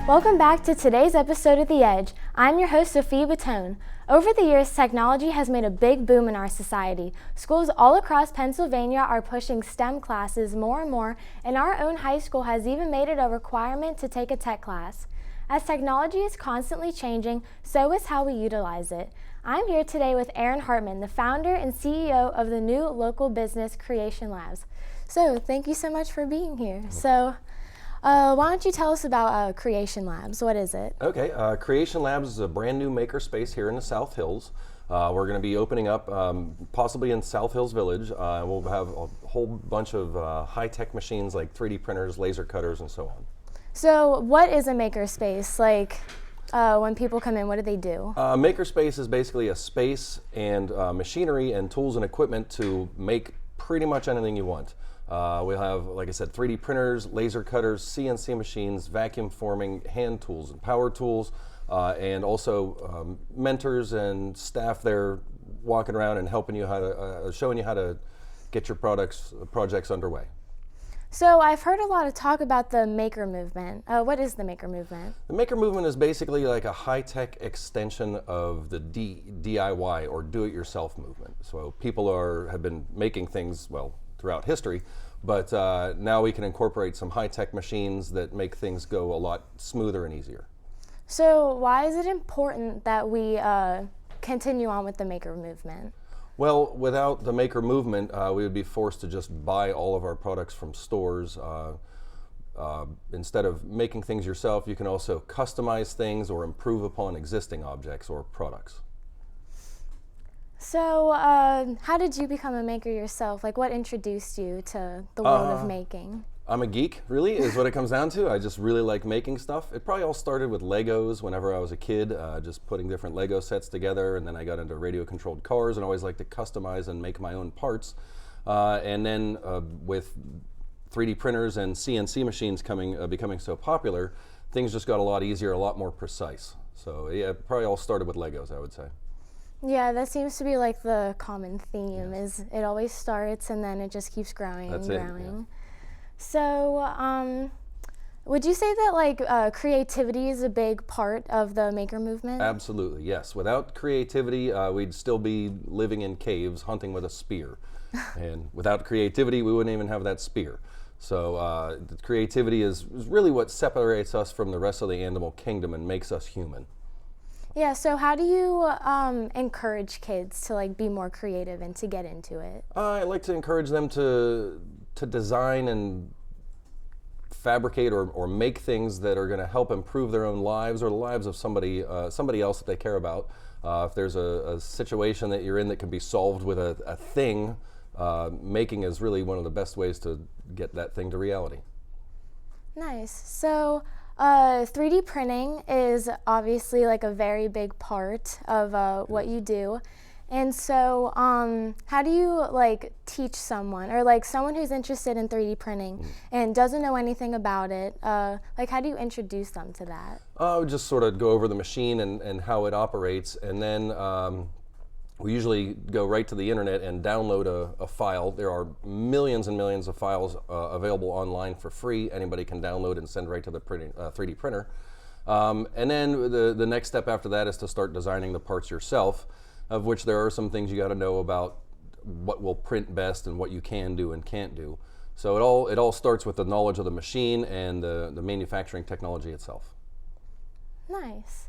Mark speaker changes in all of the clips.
Speaker 1: Welcome back to today's episode of The Edge. I'm your host, Sophia Bottone. Over the years, technology has made a big boom in our society. Schools all across Pennsylvania are pushing STEM classes more and more, and our own high school has even made it a requirement to take a tech class. As technology is constantly changing, so is how we utilize it. I'm here today with Aaron Hartman, the founder and CEO of the new local business Creation Labs. So, thank you so much for being here. Why don't you tell us about Creation Labs? What is it?
Speaker 2: Okay, Creation Labs is a brand new maker space here in the South Hills. We're going to be opening up possibly in South Hills Village. We'll have a whole bunch of high-tech machines like 3D printers, laser cutters, and so on.
Speaker 1: So what is a maker space? Like when people come in, what do they do?
Speaker 2: Maker space is basically a space and machinery and tools and equipment to make pretty much anything you want. We'll have, like I said, 3D printers, laser cutters, CNC machines, vacuum forming, hand tools and power tools, and also mentors and staff there walking around and helping you how to, showing you how to get your projects underway.
Speaker 1: So I've heard a lot of talk about the maker movement. What is the maker movement?
Speaker 2: The maker movement is basically like a high-tech extension of the DIY or do-it-yourself movement. So people have been making things, well, throughout history, but now we can incorporate some high-tech machines that make things go a lot smoother and easier.
Speaker 1: So why is it important that we continue on with the maker movement?
Speaker 2: Well, without the maker movement, we would be forced to just buy all of our products from stores. Instead of making things yourself, you can also customize things or improve upon existing objects or products.
Speaker 1: So how did you become a maker yourself? Like, what introduced you to the world of making?
Speaker 2: I'm a geek, really, is what it comes down to. I just really like making stuff. It probably all started with Legos whenever I was a kid, just putting different Lego sets together, and then I got into radio-controlled cars and always liked to customize and make my own parts. And then with 3D printers and CNC machines becoming so popular, things just got a lot easier, a lot more precise. So yeah, it probably all started with Legos, I would say.
Speaker 1: Yeah, that seems to be like the common theme, is it always starts and then it just keeps growing and growing. Yeah. So would you say that like creativity is a big part of the maker movement?
Speaker 2: Absolutely, yes. Without creativity, we'd still be living in caves hunting with a spear. And without creativity, we wouldn't even have that spear. So creativity is really what separates us from the rest of the animal kingdom and makes us human.
Speaker 1: Yeah, so how do you encourage kids to like be more creative and to get into it?
Speaker 2: I like to encourage them to design and fabricate or make things that are going to help improve their own lives or the lives of somebody else that they care about. If there's a situation that you're in that can be solved with a thing, making is really one of the best ways to get that thing to reality.
Speaker 1: Nice. So 3D printing is obviously like a very big part of what you do. And so how do you like teach someone or like someone who's interested in 3D printing and doesn't know anything about it, like how do you introduce them to that?
Speaker 2: I would just sort of go over the machine and how it operates, and then we usually go right to the internet and download a file. There are millions and millions of files available online for free. Anybody can download and send right to the 3D printer. And then the next step after that is to start designing the parts yourself, of which there are some things you got to know about what will print best and what you can do and can't do. So it all starts with the knowledge of the machine and the manufacturing technology itself.
Speaker 1: Nice.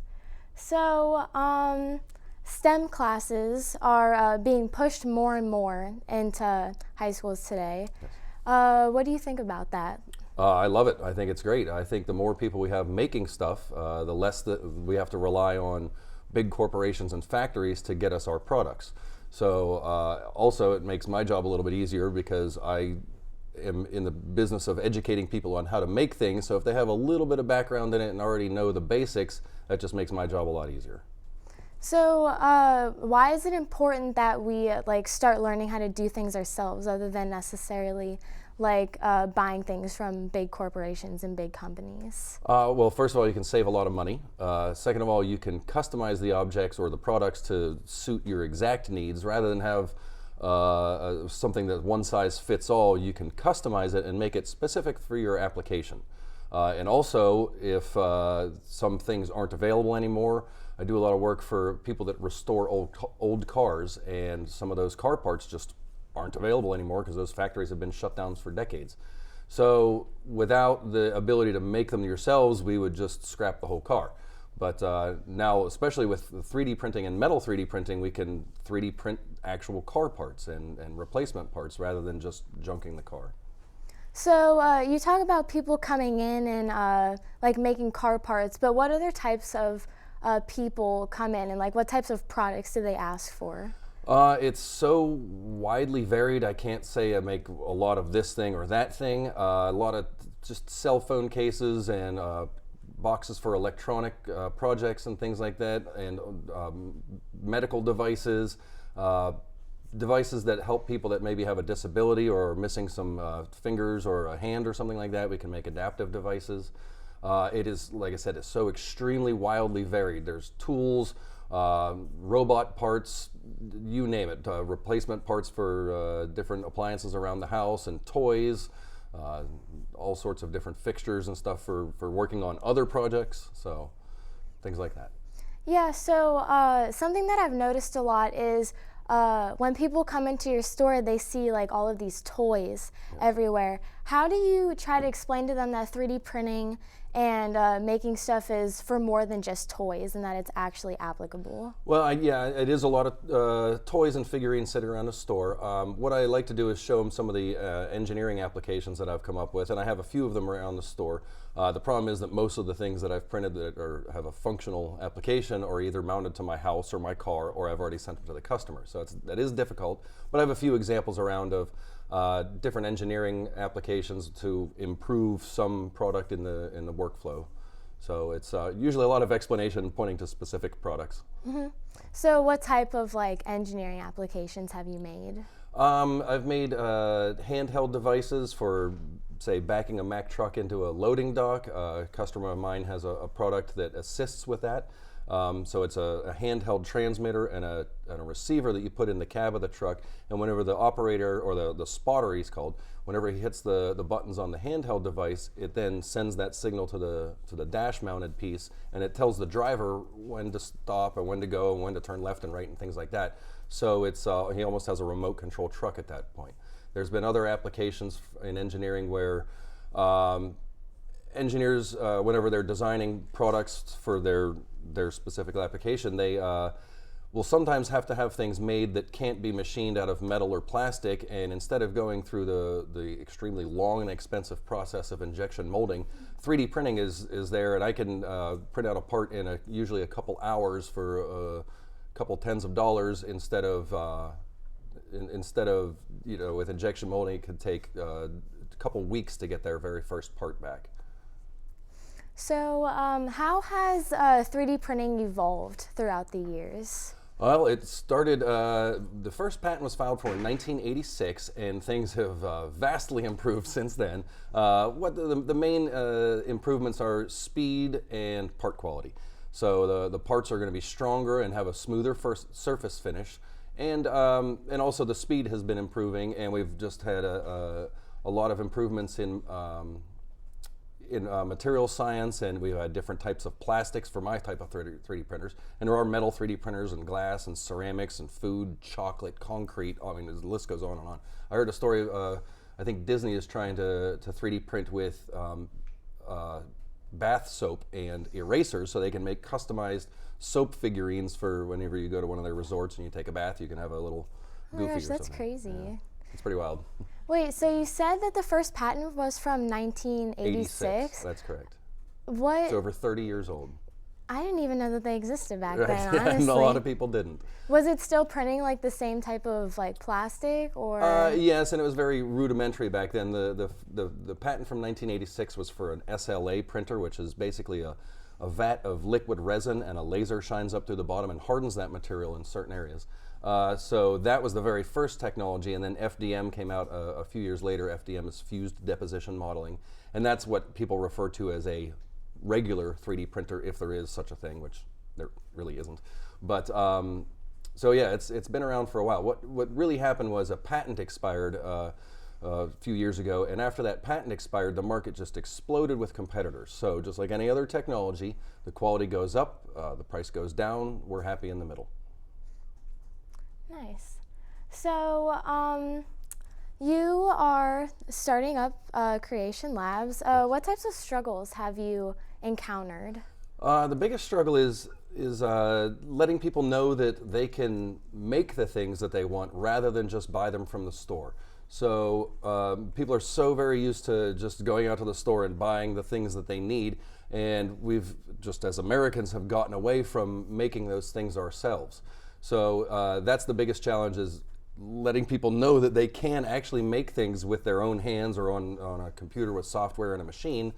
Speaker 1: So STEM classes are being pushed more and more into high schools today. Yes. What do you think about that?
Speaker 2: I love it. I think it's great. I think the more people we have making stuff, the less that we have to rely on big corporations and factories to get us our products. So also it makes my job a little bit easier because I am in the business of educating people on how to make things. So if they have a little bit of background in it and already know the basics, that just makes my job a lot easier.
Speaker 1: So why is it important that we like start learning how to do things ourselves other than necessarily like buying things from big corporations and big companies?
Speaker 2: Well, first of all, you can save a lot of money. Second of all, you can customize the objects or the products to suit your exact needs rather than have something that one size fits all. You can customize it and make it specific for your application. And also, if some things aren't available anymore, I do a lot of work for people that restore old cars, and some of those car parts just aren't available anymore because those factories have been shut down for decades. So without the ability to make them yourselves, we would just scrap the whole car. But now, especially with 3D printing and metal 3D printing, we can 3D print actual car parts and replacement parts rather than just junking the car.
Speaker 1: So you talk about people coming in and like making car parts, but what other types of people come in, and like what types of products do they ask for?
Speaker 2: It's so widely varied. I can't say I make a lot of this thing or that thing. A lot of just cell phone cases and boxes for electronic projects and things like that, and medical devices, devices that help people that maybe have a disability or are missing some fingers or a hand or something like that. We can make adaptive devices. It is, like I said, it's so extremely wildly varied. There's tools, robot parts, you name it, replacement parts for different appliances around the house, and toys, all sorts of different fixtures and stuff for working on other projects, so things like that.
Speaker 1: Yeah, so something that I've noticed a lot is when people come into your store, they see like all of these toys everywhere. How do you try to explain to them that 3D printing and making stuff is for more than just toys, and that it's actually applicable?
Speaker 2: Well, yeah, it is a lot of toys and figurines sitting around a store. What I like to do is show them some of the engineering applications that I've come up with, and I have a few of them around the store. The problem is that most of the things that I've printed that have a functional application are either mounted to my house or my car, or I've already sent them to the customer. So that is difficult, but I have a few examples around of different engineering applications to improve some product in the workflow. So it's usually a lot of explanation pointing to specific products.
Speaker 1: Mm-hmm. So what type of like engineering applications have you made?
Speaker 2: I've made handheld devices for, say, backing a Mack truck into a loading dock. A customer of mine has a product that assists with that. So it's a handheld transmitter and a receiver that you put in the cab of the truck, and whenever the operator, or the spotter he's called, whenever he hits the buttons on the handheld device, it then sends that signal to the dash mounted piece, and it tells the driver when to stop and when to go and when to turn left and right and things like that. So it's he almost has a remote control truck at that point. There's been other applications in engineering where engineers, whenever they're designing products for their specific application, they will sometimes have to have things made that can't be machined out of metal or plastic, and instead of going through the extremely long and expensive process of injection molding, 3D printing is there, and I can print out a part in usually a couple hours for a couple tens of dollars instead of with injection molding it could take a couple weeks to get their very first part back.
Speaker 1: So how has 3D printing evolved throughout the years?
Speaker 2: Well, it started, the first patent was filed for in 1986, and things have vastly improved since then. What the main improvements are speed and part quality. So the parts are going to be stronger and have a smoother surface finish, and also the speed has been improving, and we've just had a lot of improvements in material science, and we've had different types of plastics for my type of 3D printers, and there are metal 3D printers and glass and ceramics and food, chocolate, concrete. I mean, the list goes on and on. I heard a story, I think Disney is trying to 3D print with bath soap and erasers, so they can make customized soap figurines for whenever you go to one of their resorts and you take a bath, you can have a little goofy or something.
Speaker 1: That's crazy.
Speaker 2: Yeah. It's pretty wild.
Speaker 1: Wait, so you said that the first patent was from 1986?
Speaker 2: That's correct.
Speaker 1: What?
Speaker 2: It's over 30 years old.
Speaker 1: I didn't even know that they existed back then,
Speaker 2: Yeah,
Speaker 1: honestly.
Speaker 2: and a lot of people didn't.
Speaker 1: Was it still printing like the same type of like plastic, or?
Speaker 2: Yes, and it was very rudimentary back then. The patent from 1986 was for an SLA printer, which is basically a vat of liquid resin, and a laser shines up through the bottom and hardens that material in certain areas. So that was the very first technology, and then FDM came out a few years later. FDM is fused deposition modeling, and that's what people refer to as a regular 3D printer, if there is such a thing, which there really isn't. But so yeah, it's been around for a while. What really happened was a patent expired a a few years ago, and after that patent expired, the market just exploded with competitors. So just like any other technology, the quality goes up, the price goes down, we're happy in the middle.
Speaker 1: Nice. So you are starting up Creation Labs. What types of struggles have you encountered?
Speaker 2: The biggest struggle is letting people know that they can make the things that they want rather than just buy them from the store. So people are so very used to just going out to the store and buying the things that they need, and we've just as Americans have gotten away from making those things ourselves. So that's the biggest challenge, is letting people know that they can actually make things with their own hands or on a computer with software and a machine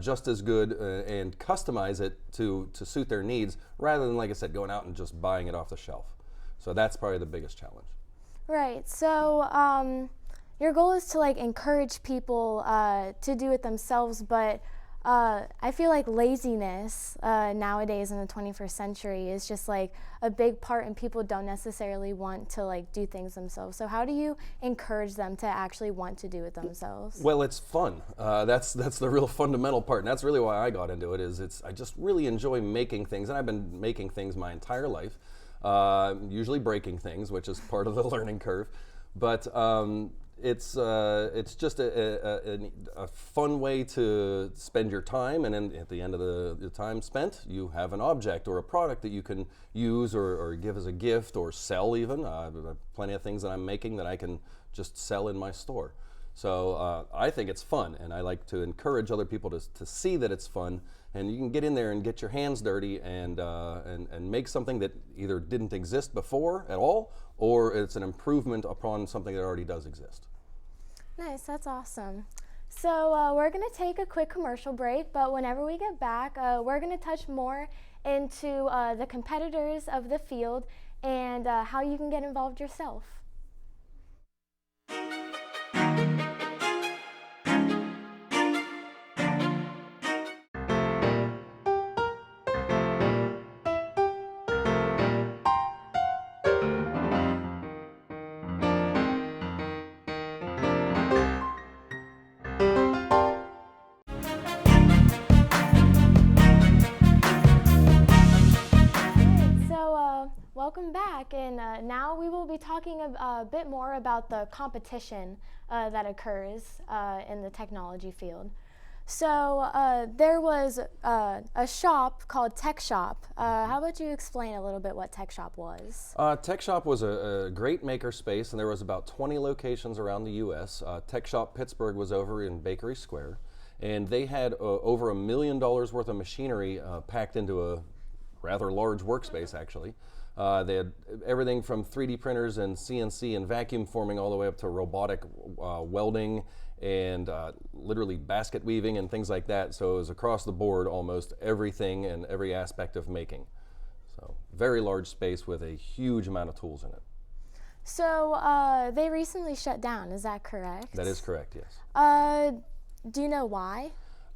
Speaker 2: just as good, and customize it to suit their needs rather than, like I said, going out and just buying it off the shelf. So that's probably the biggest challenge.
Speaker 1: Right. So your goal is to like encourage people to do it themselves, but I feel like laziness nowadays in the 21st century is just like a big part, and people don't necessarily want to like do things themselves. So how do you encourage them to actually want to do it themselves?
Speaker 2: Well, it's fun. That's the real fundamental part, and that's really why I got into it. I just really enjoy making things, and I've been making things my entire life. Usually breaking things, which is part of the learning curve, but it's just a fun way to spend your time, and then at the end of the time spent, you have an object or a product that you can use or give as a gift or sell even. There are plenty of things that I'm making that I can just sell in my store. So I think it's fun, and I like to encourage other people to see that it's fun, and you can get in there and get your hands dirty and make something that either didn't exist before at all, or it's an improvement upon something that already does exist.
Speaker 1: Nice, that's awesome. So we're going to take a quick commercial break, but whenever we get back, we're going to touch more into the competitors of the field and how you can get involved yourself. Welcome back, and now we will be talking a bit more about the competition that occurs in the technology field. So there was a shop called Tech Shop. How about you explain a little bit what Tech Shop was?
Speaker 2: Tech Shop was a great maker space, and there was about 20 locations around the U.S. Tech Shop Pittsburgh was over in Bakery Square, and they had over $1 million worth of machinery packed into a rather large workspace, actually. They had everything from 3D printers and CNC and vacuum forming all the way up to robotic welding and literally basket weaving and things like that. So it was across the board, almost everything and every aspect of making. So very large space with a huge amount of tools in it.
Speaker 1: So they recently shut down, is that correct?
Speaker 2: That is correct, yes.
Speaker 1: Do you know why?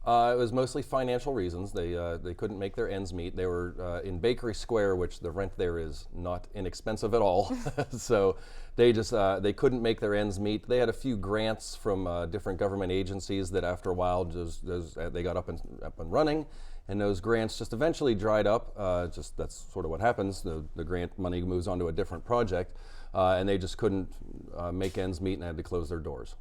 Speaker 2: It was mostly financial reasons. They couldn't make their ends meet. They were in Bakery Square, which the rent there is not inexpensive at all. So they just they couldn't make their ends meet. They had a few grants from different government agencies that after a while they got up and running, and those grants just eventually dried up. Just that's sort of what happens. The grant money moves on to a different project, and they just couldn't make ends meet and had to close their doors.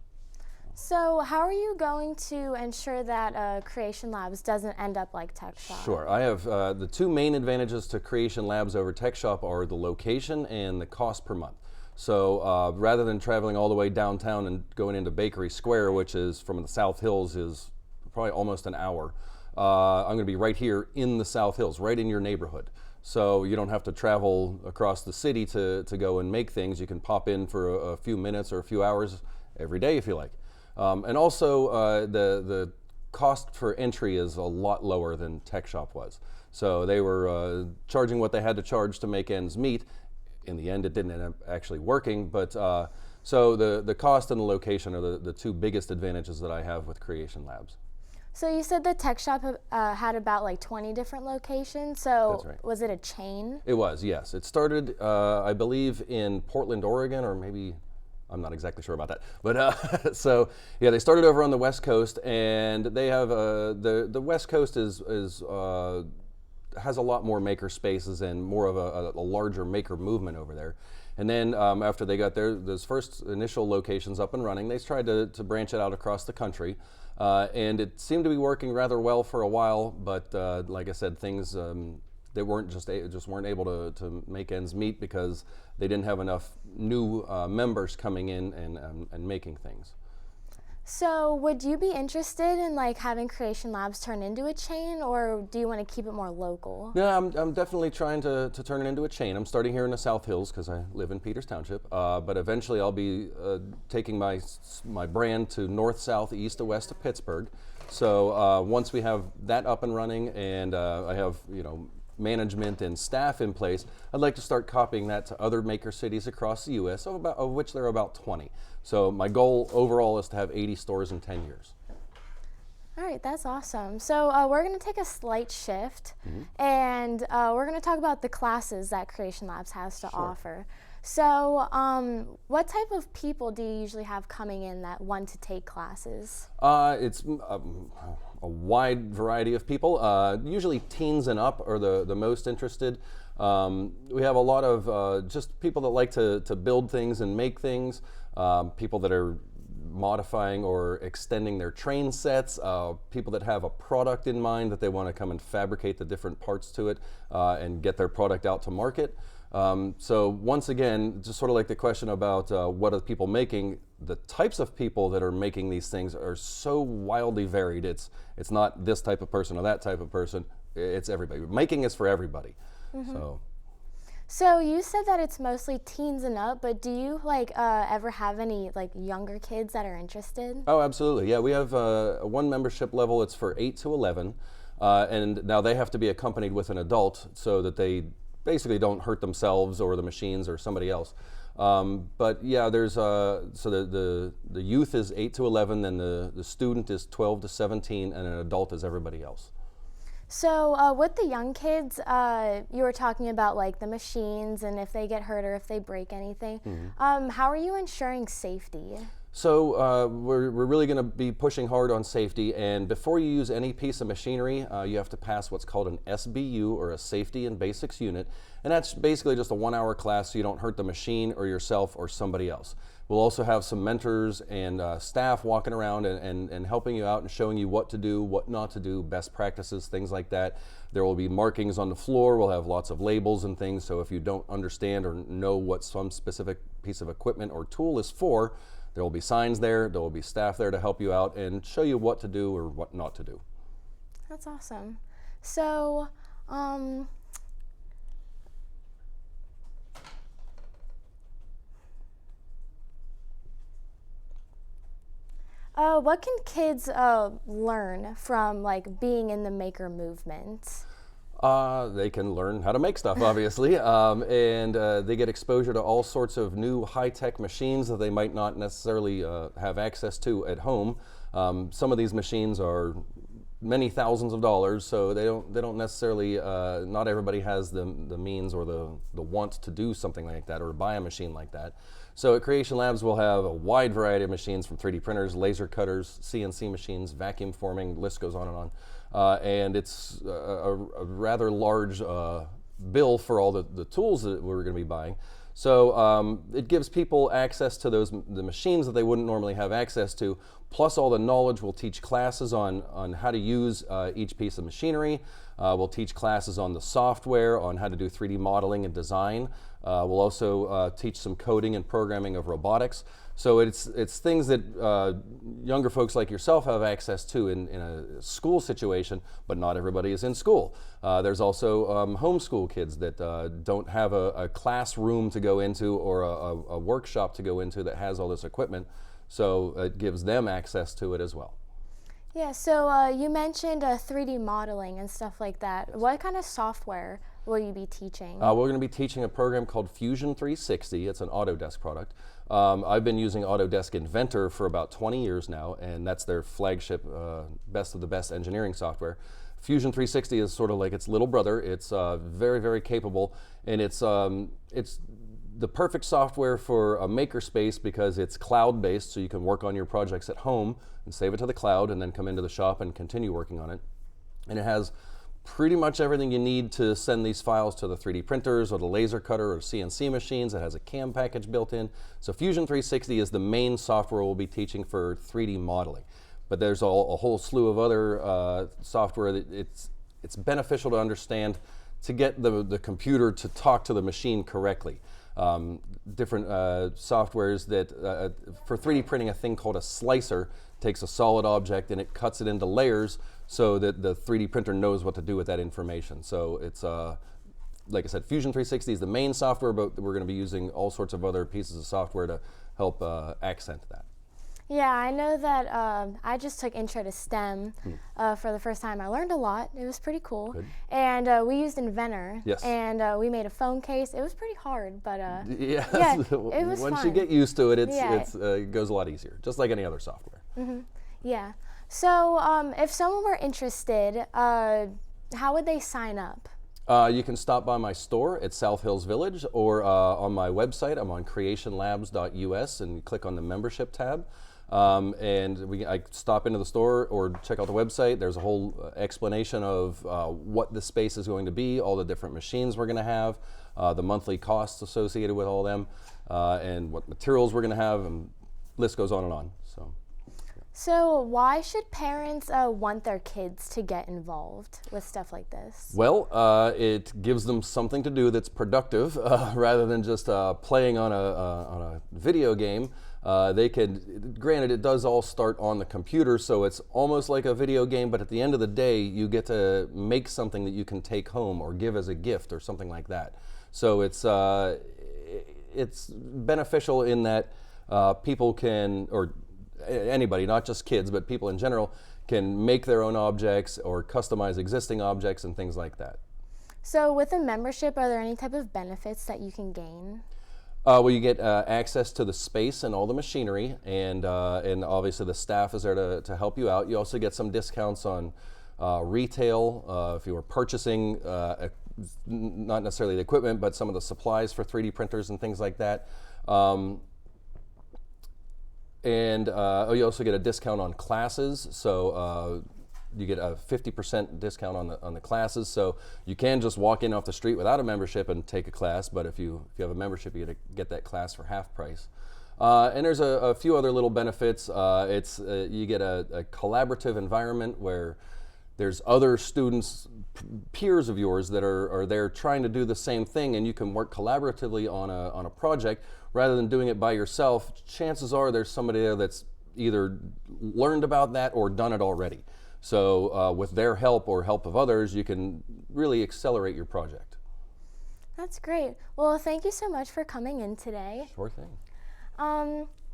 Speaker 1: So how are you going to ensure that Creation Labs doesn't end up like Tech Shop?
Speaker 2: Sure. I have the two main advantages to Creation Labs over Tech Shop are the location and the cost per month. So rather than traveling all the way downtown and going into Bakery Square, which is from the South Hills, is probably almost an hour, I'm going to be right here in the South Hills, right in your neighborhood. So you don't have to travel across the city to go and make things. You can pop in for a few minutes or a few hours every day if you like. And also the cost for entry is a lot lower than Tech Shop was. So they were charging what they had to charge to make ends meet. In the end, it didn't end up actually working, but so the cost and the location are the two biggest advantages that I have with Creation Labs.
Speaker 1: So you said the Tech Shop had about like 20 different locations, so
Speaker 2: That's right.
Speaker 1: Was it a chain?
Speaker 2: It was, yes. It started, I believe, in Portland, Oregon, or maybe I'm not exactly sure about that. But so yeah, they started over on the West Coast, and they have the West Coast has a lot more maker spaces and more of a larger maker movement over there. And then after they got those first initial locations up and running, they tried to branch it out across the country. And it seemed to be working rather well for a while, but like I said, things they weren't just weren't able to make ends meet because they didn't have enough new members coming in and making things.
Speaker 1: So would you be interested in like having Creation Labs turn into a chain, or do you want to keep it more local?
Speaker 2: No, I'm definitely trying to turn it into a chain. I'm starting here in the South Hills because I live in Peters Township, but eventually I'll be taking my brand to north, south, east, to west of Pittsburgh. So once we have that up and running, and I have management and staff in place, I'd like to start copying that to other maker cities across the U.S., of which there are about 20. So my goal overall is to have 80 stores in 10 years.
Speaker 1: All right, that's awesome. So we're going to take a slight shift, and we're going to talk about the classes that Creation Labs has to offer. So what type of people do you usually have coming in that want to take classes?
Speaker 2: It's a wide variety of people. Usually teens and up are the most interested. We have a lot of just people that like to build things and make things, people that are modifying or extending their train sets, people that have a product in mind that they want to come and fabricate the different parts to it and get their product out to market. So once again, just sort of like the question about what are people making, the types of people that are making these things are so wildly varied. It's not this type of person or that type of person. It's everybody. Making is for everybody.
Speaker 1: So you said that it's mostly teens and up, but do you ever have any younger kids that are interested?
Speaker 2: Oh, absolutely. Yeah, we have one membership level. It's for 8 to 11, and now they have to be accompanied with an adult so that they basically don't hurt themselves or the machines or somebody else. But yeah, there's so the youth is 8 to 11, then the student is 12 to 17, and an adult is everybody else.
Speaker 1: So with the young kids, you were talking about the machines and if they get hurt or if they break anything. How are you ensuring safety?
Speaker 2: So we're really going to be pushing hard on safety, and before you use any piece of machinery, you have to pass what's called an SBU, or a Safety and Basics Unit, and that's basically just a 1-hour class so you don't hurt the machine or yourself or somebody else. We'll also have some mentors and staff walking around and helping you out and showing you what to do, what not to do, best practices, things like that. There will be markings on the floor. We'll have lots of labels and things, so if you don't understand or know what some specific piece of equipment or tool is for, there will be signs there, there will be staff there to help you out and show you what to do or what not to do.
Speaker 1: That's awesome. So, what can kids learn from being in the maker movement?
Speaker 2: They can learn how to make stuff, obviously, and they get exposure to all sorts of new high-tech machines that they might not necessarily have access to at home. Some of these machines are many thousands of dollars, so they don't necessarily, not everybody has the means or the want to do something like that or buy a machine like that. So at Creation Labs, we'll have a wide variety of machines, from 3D printers, laser cutters, CNC machines, vacuum forming, the list goes on and on. And it's a rather large bill for all the tools that we're going to be buying. So it gives people access to the machines that they wouldn't normally have access to, plus all the knowledge. We'll teach classes on how to use each piece of machinery. We'll teach classes on the software, on how to do 3D modeling and design. We'll also teach some coding and programming of robotics. So it's things that younger folks like yourself have access to in a school situation, but not everybody is in school. There's also homeschool kids that don't have a classroom to go into or a workshop to go into that has all this equipment, so it gives them access to it as well.
Speaker 1: Yeah, so you mentioned 3D modeling and stuff like that. What kind of software will you be teaching?
Speaker 2: We're going to be teaching a program called Fusion 360. It's an Autodesk product. I've been using Autodesk Inventor for about 20 years now, and that's their flagship, best of the best engineering software. Fusion 360 is sort of like its little brother. It's very, very capable, and it's the perfect software for a makerspace because it's cloud-based, so you can work on your projects at home and save it to the cloud and then come into the shop and continue working on it. And it has pretty much everything you need to send these files to the 3D printers or the laser cutter or CNC machines. It has a CAM package built in. So Fusion 360 is the main software we'll be teaching for 3D modeling. But there's a whole slew of other software that it's beneficial to understand to get the computer to talk to the machine correctly. Different softwares that, for 3D printing, a thing called a slicer takes a solid object and it cuts it into layers so that the 3D printer knows what to do with that information. So it's, like I said, Fusion 360 is the main software, but we're going to be using all sorts of other pieces of software to help accent that.
Speaker 1: Yeah, I know that I just took Intro to STEM for the first time. I learned a lot. It was pretty cool.
Speaker 2: Good.
Speaker 1: And we used Inventor.
Speaker 2: Yes.
Speaker 1: And we made a phone case. It was pretty hard, but
Speaker 2: yeah,
Speaker 1: it was
Speaker 2: once
Speaker 1: fun.
Speaker 2: you get used to it,
Speaker 1: Yeah.
Speaker 2: it goes a lot easier, just like any other software.
Speaker 1: Mm-hmm. Yeah. So if someone were interested, how would they sign up?
Speaker 2: You can stop by my store at South Hills Village or on my website. I'm on creationlabs.us and click on the membership tab. I stop into the store or check out the website. There's a whole explanation of what the space is going to be, all the different machines we're going to have, the monthly costs associated with all them, and what materials we're going to have, and list goes on and on.
Speaker 1: So why should parents want their kids to get involved with stuff like this?
Speaker 2: Well, it gives them something to do that's productive rather than just playing on a video game. Granted, it does all start on the computer, so it's almost like a video game, but at the end of the day, you get to make something that you can take home or give as a gift or something like that. So it's beneficial in that people can, or anybody, not just kids, but people in general, can make their own objects or customize existing objects and things like that.
Speaker 1: So with a membership, are there any type of benefits that you can gain?
Speaker 2: Well, you get access to the space and all the machinery, and obviously the staff is there to help you out. You also get some discounts on retail if you were purchasing, not necessarily the equipment, but some of the supplies for 3D printers and things like that. You also get a discount on classes, so you get a 50% discount on the classes. So you can just walk in off the street without a membership and take a class, but if you have a membership, you get that class for half price. And there's a few other little benefits. You get a collaborative environment where there's other students, peers of yours that are there trying to do the same thing, and you can work collaboratively on a project rather than doing it by yourself. Chances are there's somebody there that's either learned about that or done it already. So with their help or help of others, you can really accelerate your project.
Speaker 1: That's great. Well, thank you so much for coming in today.
Speaker 2: Sure thing.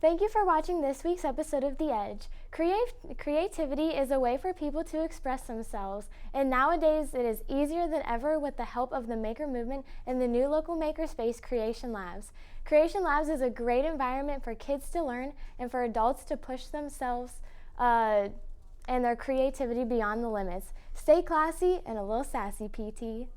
Speaker 1: Thank you for watching this week's episode of The Edge. Creativity is a way for people to express themselves, and nowadays it is easier than ever with the help of the maker movement and the new local makerspace, Creation Labs. Creation Labs is a great environment for kids to learn and for adults to push themselves and their creativity beyond the limits. Stay classy and a little sassy, PT.